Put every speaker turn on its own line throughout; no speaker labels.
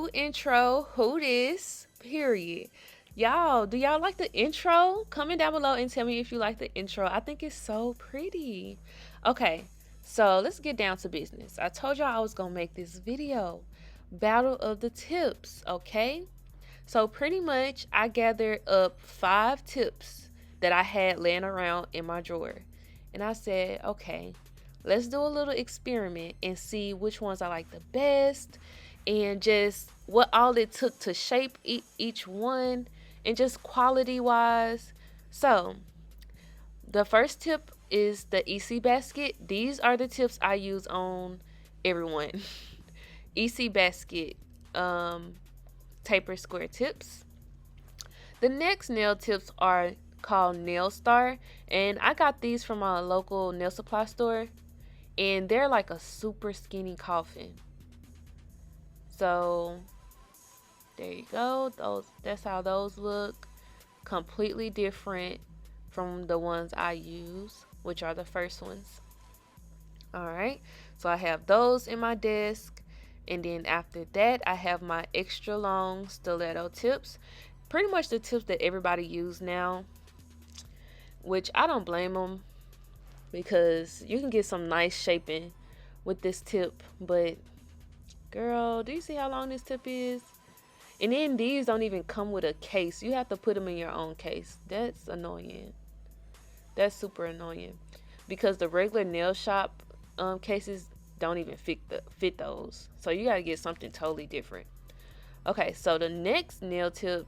new intro. Who this? Period. Y'all, do y'all like the intro? Comment down below and tell me if you like the intro. I think it's so pretty. Okay, so let's get down to business. I told y'all I was gonna make this video. Battle of the tips, okay? So pretty much I gathered up 5 tips that I had laying around in my drawer. And I said, okay, let's do a little experiment and see which ones I like the best and just what all it took to shape each one and just quality wise. So, the first tip is the Ecbasket. These are the tips I use on everyone. Ecbasket taper square tips. The next nail tips are called Nail Star, and I got these from a local nail supply store, and they're like a super skinny coffin. So there you go. That's how those look. Completely different from the ones I use, which are the first ones. All right. So I have those in my desk, and then after that, I have my extra long stiletto tips. Pretty much the tips that everybody use now, which I don't blame them because you can get some nice shaping with this tip, but girl, do you see how long this tip is? And then these don't even come with a case. You have to put them in your own case. That's annoying. That's super annoying because the regular nail shop cases don't even fit those. So you gotta get something totally different. Okay, so the next nail tip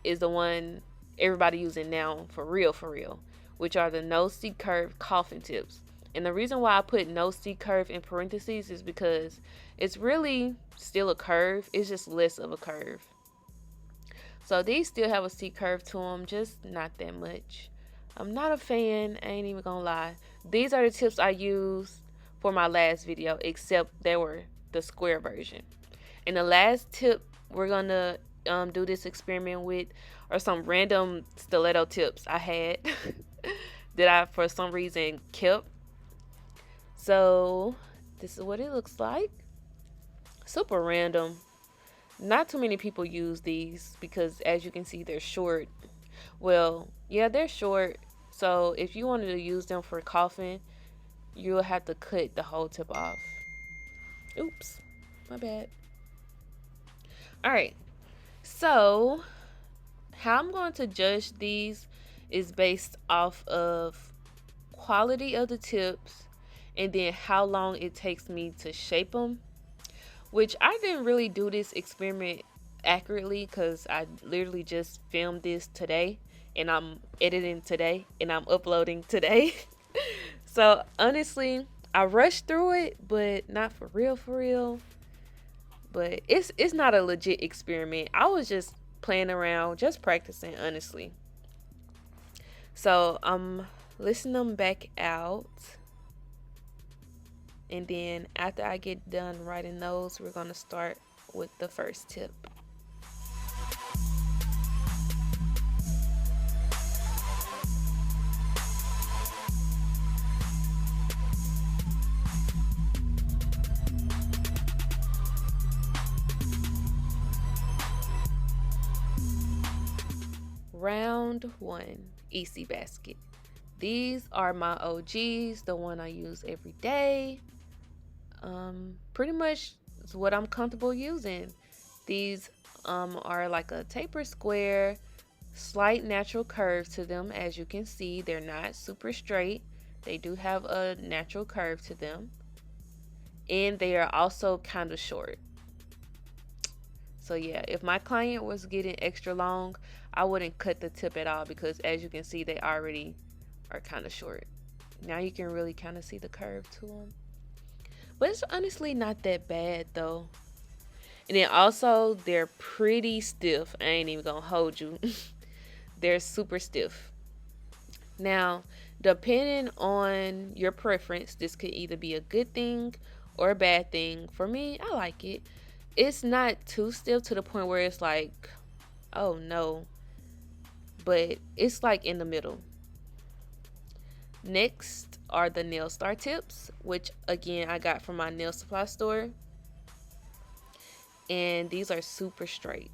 is the one everybody using now for real, which are the no C curve coffin tips. And the reason why I put no C curve in parentheses is because it's really still a curve. It's just less of a curve. So these still have a C curve to them, just not that much. I'm not a fan, I ain't even gonna lie. These are the tips I used for my last video, except they were the square version. And the last tip we're gonna do this experiment with are some random stiletto tips I had that I for some reason kept. So this is what it looks like. Super random. Not too many people use these because as you can see they're short. Well, yeah, they're short. So if you wanted to use them for coffin, you'll have to cut the whole tip off. Oops, my bad. All right. So how I'm going to judge these is based off of quality of the tips and then how long it takes me to shape them, which I didn't really do this experiment accurately because I literally just filmed this today and I'm editing today and I'm uploading today. So honestly, I rushed through it, but not for real. But it's not a legit experiment. I was just playing around, just practicing, honestly. So I'm listing them back out. And then after I get done writing those, we're going to start with the first tip. Round 1, Ecbasket. These are my OGs, the one I use every day. Pretty much is what I'm comfortable using. These are like a taper square, slight natural curve to them. As you can see, they're not super straight. They do have a natural curve to them. And they are also kind of short. So yeah, if my client was getting extra long, I wouldn't cut the tip at all because as you can see, they already are kind of short. Now you can really kind of see the curve to them. But it's honestly not that bad though. And then also, they're pretty stiff. I ain't even gonna hold you. They're super stiff. Now, depending on your preference, this could either be a good thing or a bad thing. For me, I like it. It's not too stiff to the point where it's like, oh no. But it's like in the middle. Next are the nail star tips, which again I got from my nail supply store. and these are super straight.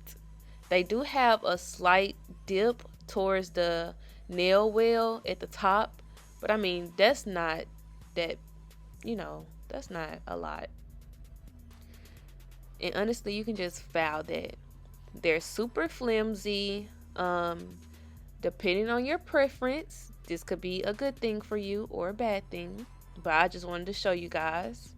They do have a slight dip towards the nail well at the top, but I mean, that's not that, that's not a lot. And honestly, you can just foul that. They're super flimsy. Depending on your preference, this could be a good thing for you or a bad thing. But I just wanted to show you guys.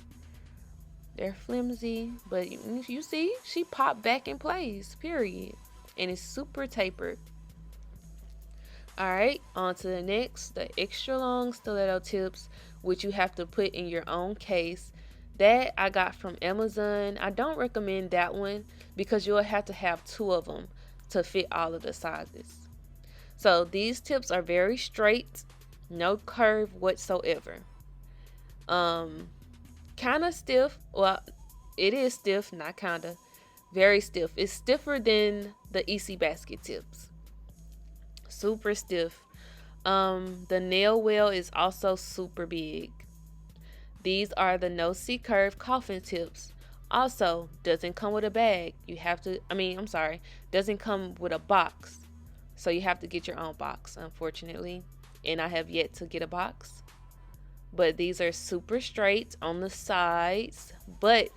They're flimsy, but you see, she popped back in place, period. And it's super tapered. Alright, on to the next, the extra long stiletto tips, which you have to put in your own case. That I got from Amazon. I don't recommend that one because you'll have to have 2 of them to fit all of the sizes. So these tips are very straight, no curve whatsoever. Kind of stiff. Well, it is stiff, not kinda. Very stiff. It's stiffer than the Ecbasket tips. Super stiff. The nail well is also super big. These are the no C curve coffin tips. Also, doesn't come with a bag. Doesn't come with a box. So you have to get your own box, unfortunately. And I have yet to get a box. But these are super straight on the sides. But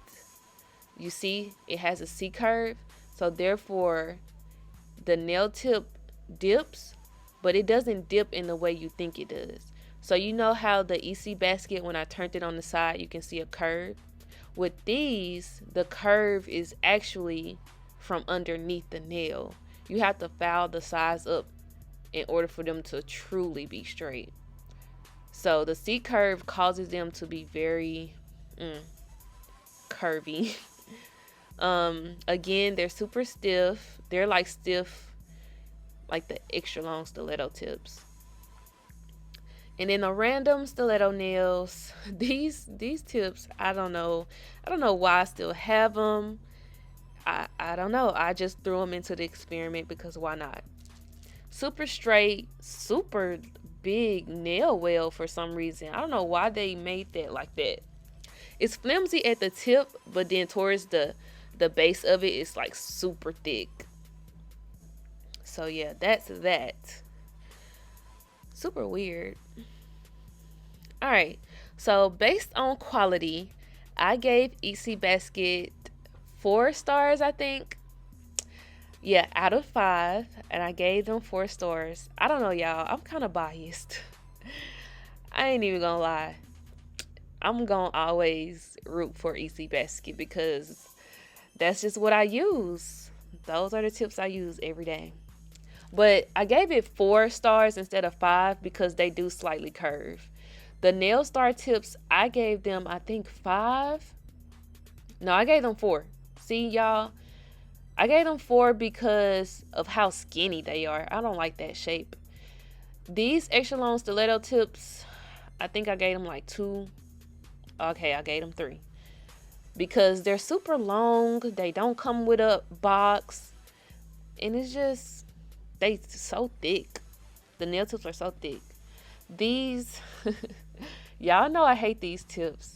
you see, it has a C curve. So therefore, the nail tip dips, but it doesn't dip in the way you think it does. So you know how the Ecbasket, when I turned it on the side, you can see a curve? With these, the curve is actually from underneath the nail. You have to foul the sides up in order for them to truly be straight. So the C curve causes them to be very curvy. Again, they're super stiff. They're like stiff, like the extra long stiletto tips. And then the random stiletto nails, these tips, I don't know why I still have them. I don't know. I just threw them into the experiment because why not? Super straight, super big nail well for some reason. I don't know why they made that like that. It's flimsy at the tip, but then towards the base of it, it's like super thick. So yeah, that's that. Super weird. Alright, so based on quality, I gave Ecbasket 4 stars, I think. Yeah, out of 5, and I gave them 4 stars. I don't know, y'all. I'm kind of biased. I ain't even gonna lie. I'm gonna always root for Ecbasket because that's just what I use. Those are the tips I use every day. But I gave it 4 stars instead of 5 because they do slightly curve. The nail star tips, I gave them, I think, 5. No, I gave them 4. See, y'all? I gave them 4 because of how skinny they are. I don't like that shape. These extra long stiletto tips, I think I gave them like 2. Okay, I gave them 3. Because they're super long. They don't come with a box. And it's just, they so thick. The nail tips are so thick. These, y'all know I hate these tips.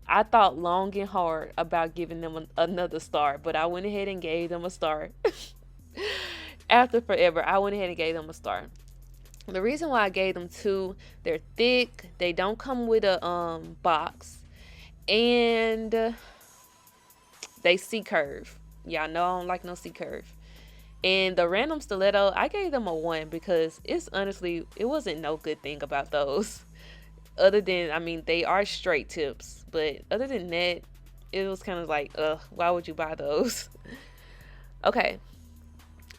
I thought long and hard about giving them another star, but I went ahead and gave them a star. After forever, I went ahead and gave them a star. The reason why I gave them 2, they're thick, they don't come with a box, and they C curve. Y'all know I don't like no C curve. And the random stiletto, I gave them a 1 because it's honestly, it wasn't no good thing about those. Other than, they are straight tips, but other than that, it was kind of like, why would you buy those? Okay,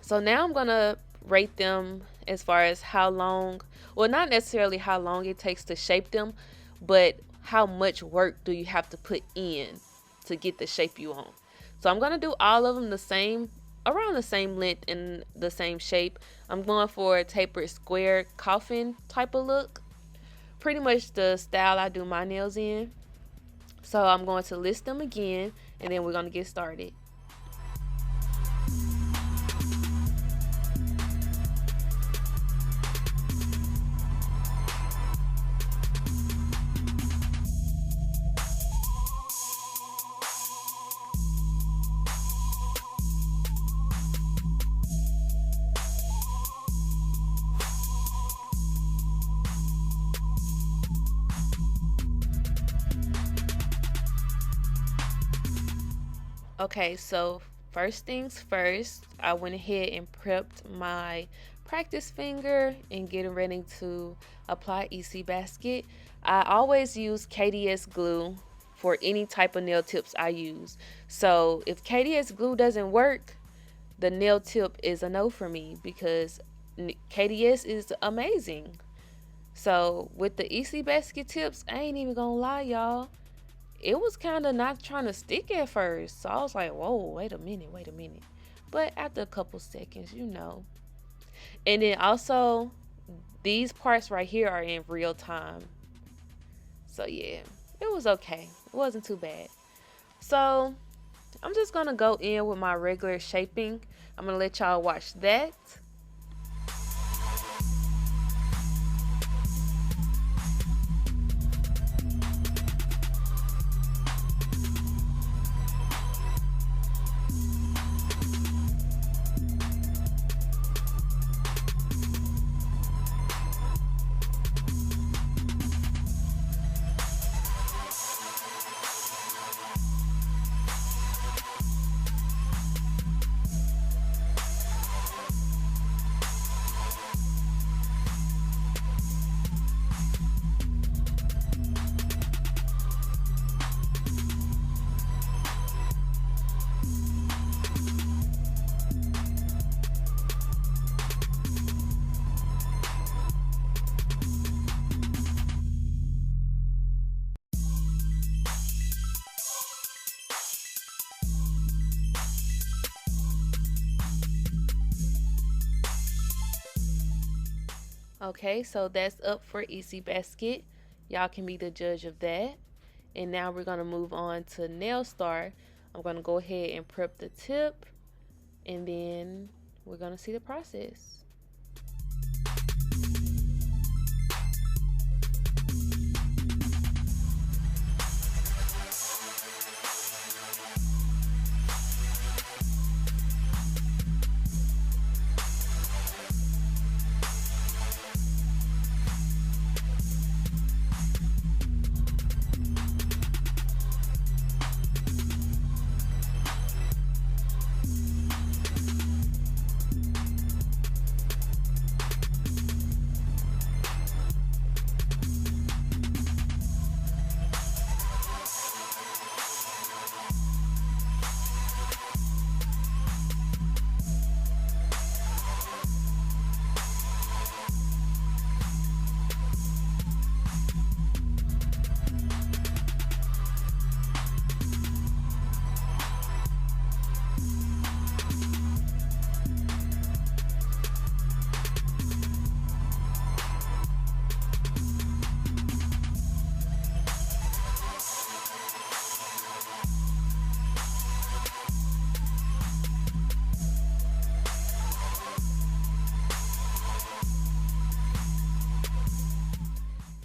so now I'm gonna rate them as far as how long, well, not necessarily how long it takes to shape them, but how much work do you have to put in to get the shape you want. So I'm gonna do all of them the same, around the same length and the same shape. I'm going for a tapered square coffin type of look. Pretty much the style I do my nails in. So I'm going to list them again, and then we're going to get started. Okay, so first things first, I went ahead and prepped my practice finger and getting ready to apply Ecbasket. I always use KDS glue for any type of nail tips I use. So if KDS glue doesn't work, the nail tip is a no for me because KDS is amazing. So with the Ecbasket tips, I ain't even gonna lie, y'all. It was kind of not trying to stick at first. So I was like, whoa, wait a minute, wait a minute. But after a couple seconds, you know. And then also, these parts right here are in real time. So yeah, it was okay. It wasn't too bad. So I'm just going to go in with my regular shaping. I'm going to let y'all watch that. Okay, so that's up for Ecbasket. Y'all can be the judge of that. And now we're going to move on to Nail Star. I'm going to go ahead and prep the tip. And then we're going to see the process.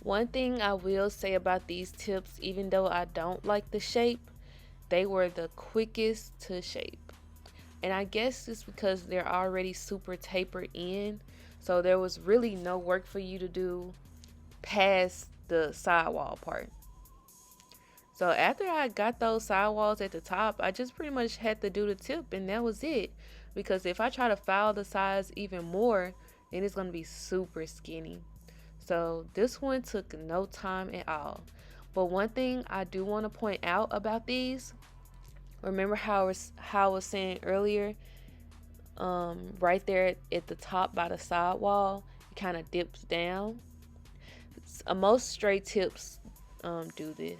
One thing I will say about these tips, even though I don't like the shape, they were the quickest to shape. And I guess it's because they're already super tapered in. So there was really no work for you to do past the sidewall part. So after I got those sidewalls at the top, I just pretty much had to do the tip and that was it. Because if I try to file the sides even more, then it's going to be super skinny. So this one took no time at all. But one thing I do want to point out about these, remember how I was saying earlier, right there at the top by the sidewall, it kind of dips down. Most straight tips do this.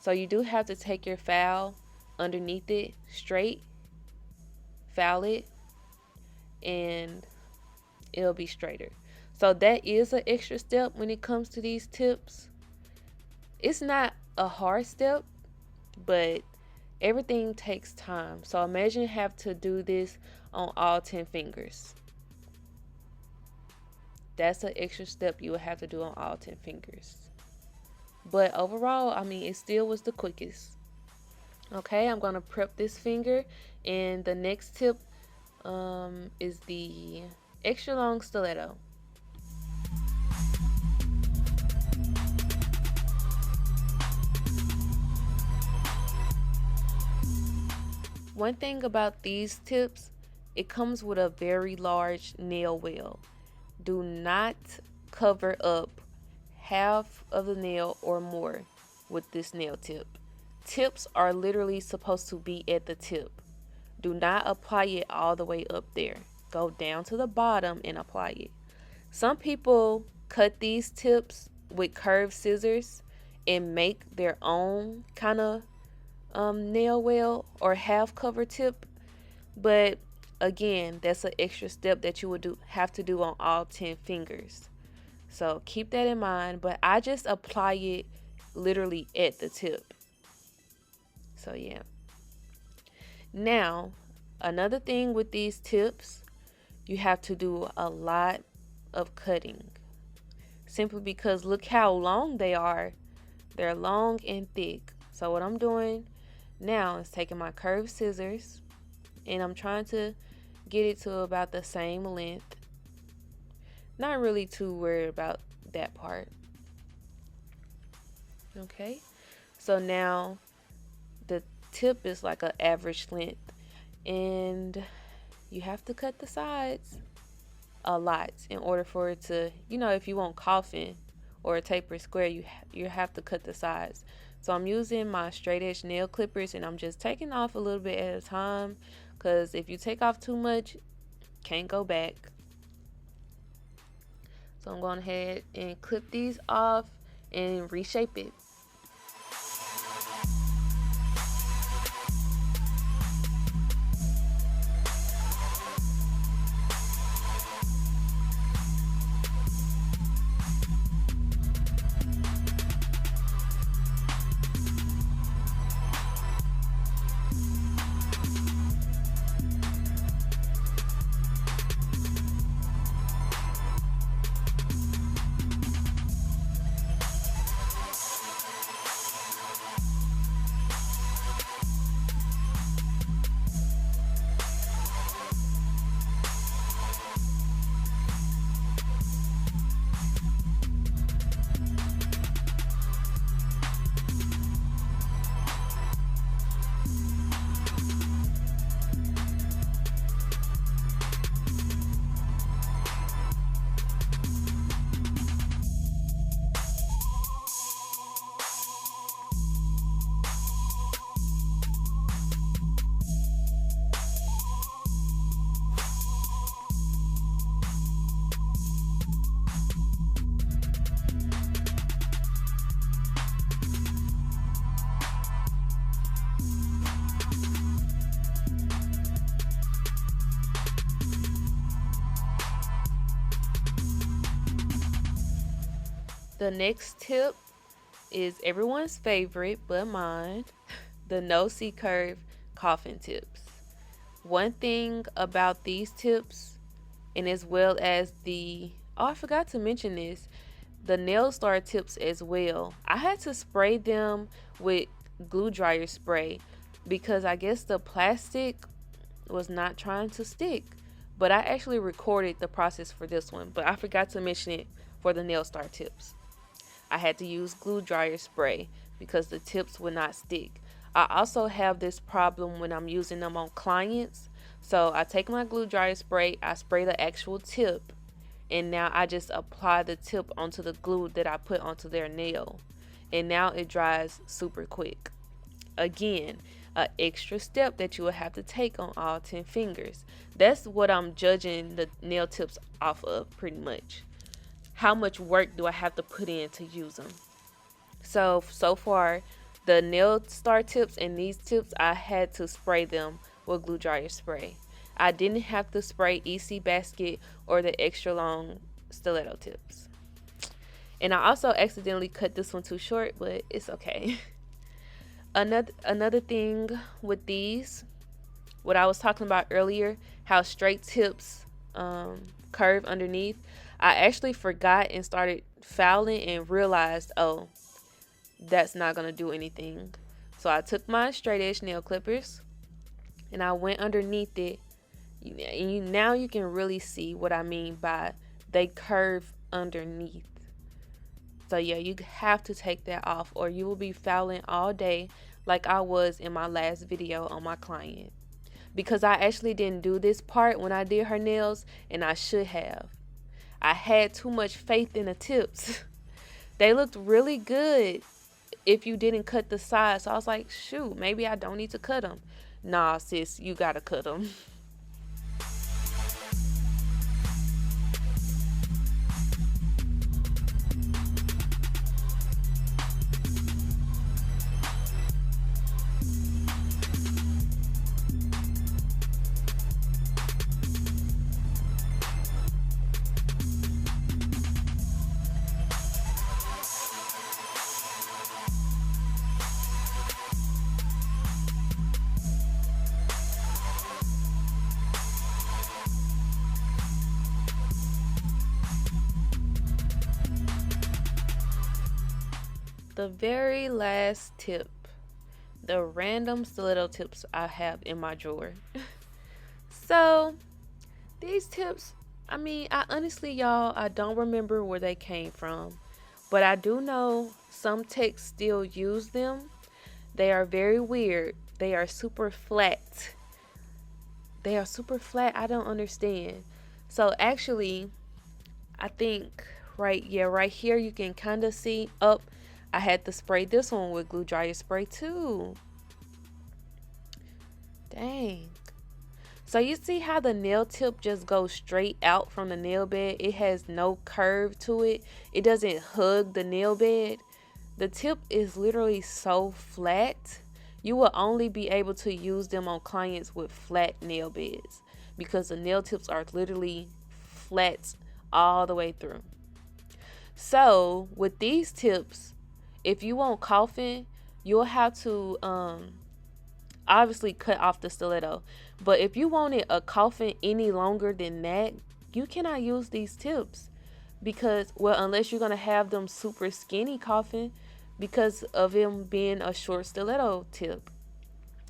So you do have to take your file underneath it straight, file it, and it'll be straighter. So that is an extra step when it comes to these tips. It's not a hard step, but everything takes time. So imagine you have to do this on all 10 fingers. That's an extra step you would have to do on all 10 fingers. But overall, I mean, it still was the quickest. Okay, I'm going to prep this finger. And the next tip is the extra long stiletto. One thing about these tips, it comes with a very large nail wheel. Do not cover up half of the nail or more with this nail tip. Tips are literally supposed to be at the tip. Do not apply it all the way up there. Go down to the bottom and apply it. Some people cut these tips with curved scissors and make their own kind of nail wheel or half cover tip, but again, that's an extra step that you would have to do on all 10 fingers. So keep that in mind, but I just apply it literally at the tip. So yeah. Now, another thing with these tips, you have to do a lot of cutting. Simply because look how long they are. They're long and thick. So what I'm doing now is taking my curved scissors and I'm trying to get it to about the same length. Not really too worried about that part. Okay, so now the tip is like an average length and you have to cut the sides a lot in order for it to, if you want coffin or a taper square, you have to cut the sides. So I'm using my straight edge nail clippers and I'm just taking off a little bit at a time, because if you take off too much, can't go back. So I'm going ahead and clip these off and reshape it. The next tip is everyone's favorite but mine, the no C curve coffin tips. One thing about these tips, and as well as I forgot to mention this, the nail star tips as well. I had to spray them with glue dryer spray because I guess the plastic was not trying to stick. But I actually recorded the process for this one, but I forgot to mention it for the nail star tips. I had to use glue dryer spray because the tips would not stick. I also have this problem when I'm using them on clients. So I take my glue dryer spray, I spray the actual tip, and now I just apply the tip onto the glue that I put onto their nail. And now it dries super quick. Again, an extra step that you will have to take on all 10 fingers. That's what I'm judging the nail tips off of pretty much. How much work do I have to put in to use them? So far, the nail star tips and these tips, I had to spray them with glue dryer spray. I didn't have to spray Ecbasket or the extra long stiletto tips. And I also accidentally cut this one too short, but it's okay. Another thing with these, what I was talking about earlier, how straight tips curve underneath, I actually forgot and started fouling and realized, oh, that's not going to do anything. So I took my straight edge nail clippers and I went underneath it. And now you can really see what I mean by they curve underneath. So yeah, you have to take that off or you will be fouling all day like I was in my last video on my client. because I actually didn't do this part when I did her nails, and I should have. I had too much faith in the tips. They looked really good if you didn't cut the sides. So I was like, shoot, maybe I don't need to cut them. Nah, sis, you gotta cut them. The very last tip, the random stiletto tips I have in my drawer. So these tips, I honestly, y'all, I don't remember where they came from, but I do know some techs still use them. They are very weird. They are super flat. They are super flat. I don't understand. So actually, I think right here you can kind of see up. I had to spray this one with glue dryer spray too. Dang. So you see how the nail tip just goes straight out from the nail bed? It has no curve to it. It doesn't hug the nail bed. The tip is literally so flat. You will only be able to use them on clients with flat nail beds because the nail tips are literally flat all the way through. So with these tips, if you want coffin, you'll have to obviously cut off the stiletto. But if you wanted a coffin any longer than that, you cannot use these tips because, well, unless you're going to have them super skinny coffin because of them being a short stiletto tip.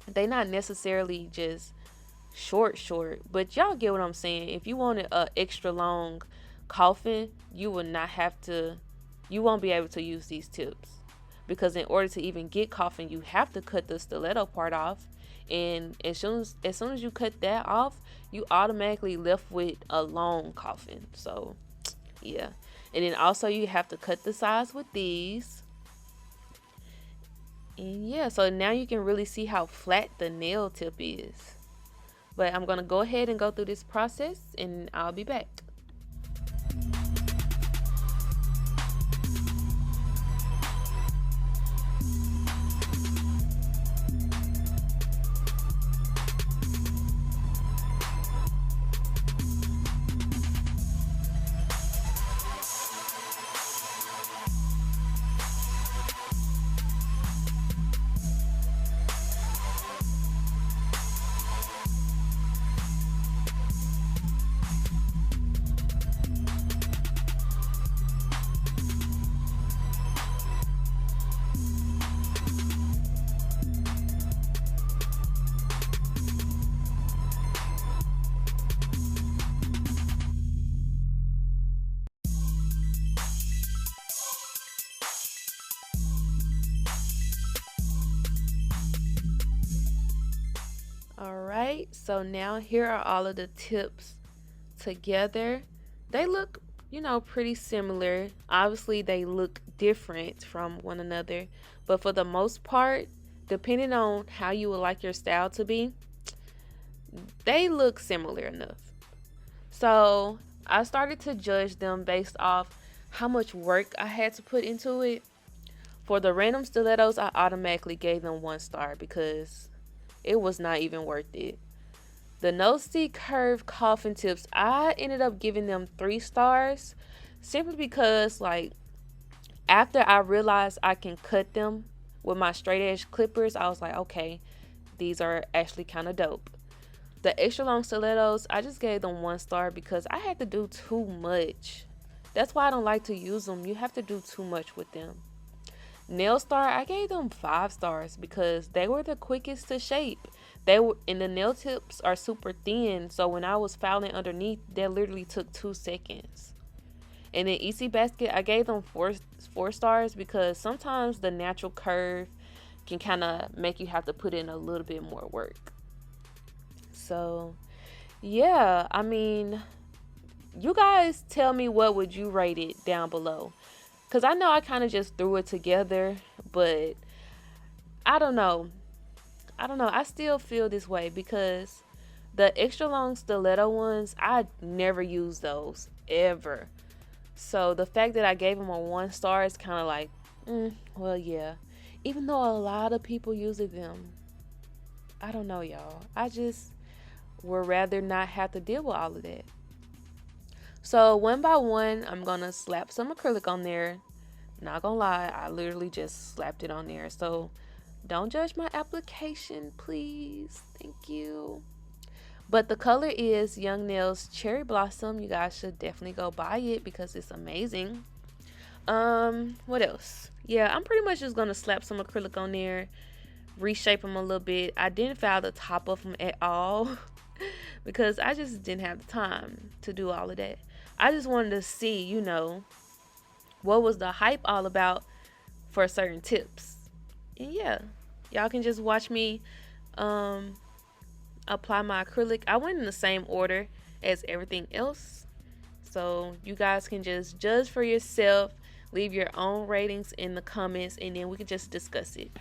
They not necessarily just short, but y'all get what I'm saying. If you wanted a extra long coffin, you won't be able to use these tips because in order to even get coffin, you have to cut the stiletto part off. And as soon as you cut that off, you automatically left with a long coffin. So yeah. And then also you have to cut the sides with these. And yeah, so now you can really see how flat the nail tip is. But I'm going to go ahead and go through this process and I'll be back. Alright, so now here are all of the tips together. They look, pretty similar. Obviously, they look different from one another, but for the most part, depending on how you would like your style to be, they look similar enough. So I started to judge them based off how much work I had to put into it. For the random stilettos, I automatically gave them 1 star because it was not even worth it. The no-stick curve coffin tips, I ended up giving them 3 stars simply because, after I realized I can cut them with my straight edge clippers, I was like, okay, these are actually kind of dope. The extra long stilettos, I just gave them 1 star because I had to do too much. That's why I don't like to use them. You have to do too much with them. Nail star, I gave them 5 stars because they were the quickest to shape. And the nail tips are super thin, so when I was filing underneath, that literally took 2 seconds. And then Ecbasket, I gave them 4 stars because sometimes the natural curve can kind of make you have to put in a little bit more work. So, yeah, I mean, you guys tell me what would you rate it down below. Cuz I know I kind of just threw it together, but I don't know. I don't know. I still feel this way because the extra long stiletto ones, I never use those ever. So the fact that I gave them a 1 star is kind of like, well, yeah. Even though a lot of people using them, I don't know, y'all. I just would rather not have to deal with all of that. So one by one, I'm gonna slap some acrylic on there. Not gonna lie, I literally just slapped it on there. So don't judge my application, please. Thank you. But the color is Young Nails Cherry Blossom. You guys should definitely go buy it because it's amazing. What else? Yeah, I'm pretty much just gonna slap some acrylic on there, reshape them a little bit. I didn't file the top of them at all because I just didn't have the time to do all of that. I just wanted to see, what was the hype all about for certain tips. And yeah, y'all can just watch me apply my acrylic. I went in the same order as everything else. So you guys can just judge for yourself, leave your own ratings in the comments, and then we can just discuss it.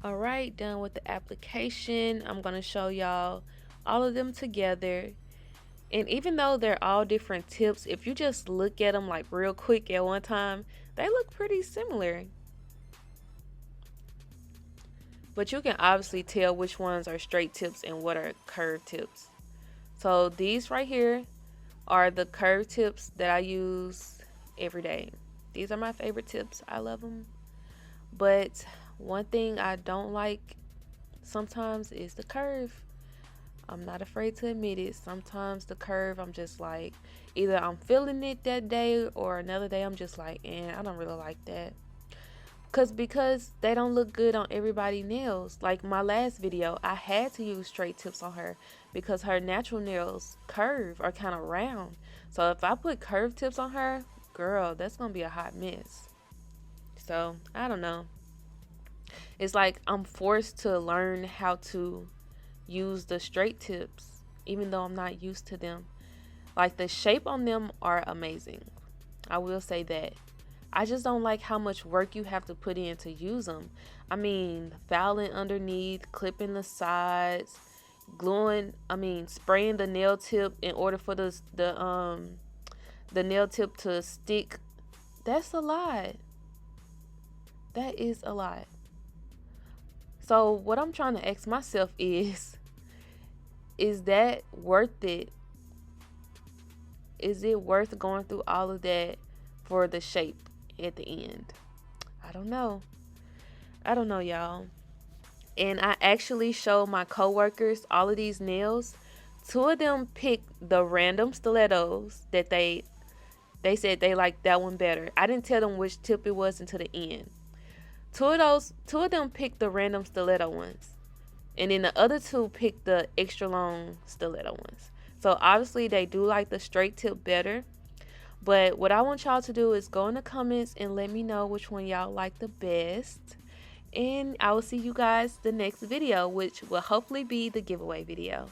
Alright, done with the application. I'm going to show y'all all of them together. And even though they're all different tips, if you just look at them like real quick at one time, they look pretty similar. But you can obviously tell which ones are straight tips and what are curved tips. So these right here are the curved tips that I use every day. These are my favorite tips. I love them. But one thing I don't like sometimes is the curve. I'm not afraid to admit it. Sometimes the curve, I'm just like, either I'm feeling it that day or another day I'm just like, I don't really like that. Because they don't look good on everybody's nails. Like my last video, I had to use straight tips on her because her natural nails curve are kind of round. So if I put curved tips on her, girl, that's going to be a hot mess. So I don't know. It's like I'm forced to learn how to use the straight tips, even though I'm not used to them. Like the shape on them are amazing. I will say that. I just don't like how much work you have to put in to use them. I mean, filing underneath, clipping the sides, spraying the nail tip in order for the nail tip to stick. That's a lot. That is a lot. So what I'm trying to ask myself is that worth it? Is it worth going through all of that for the shape at the end? I don't know. I don't know, y'all. And I actually showed my coworkers all of these nails. Two of them picked the random stilettos that they said they liked that one better. I didn't tell them which tip it was until the end. Two of them picked the random stiletto ones. And then the other two picked the extra long stiletto ones. So obviously they do like the straight tip better. But what I want y'all to do is go in the comments and let me know which one y'all like the best. And I will see you guys the next video, which will hopefully be the giveaway video.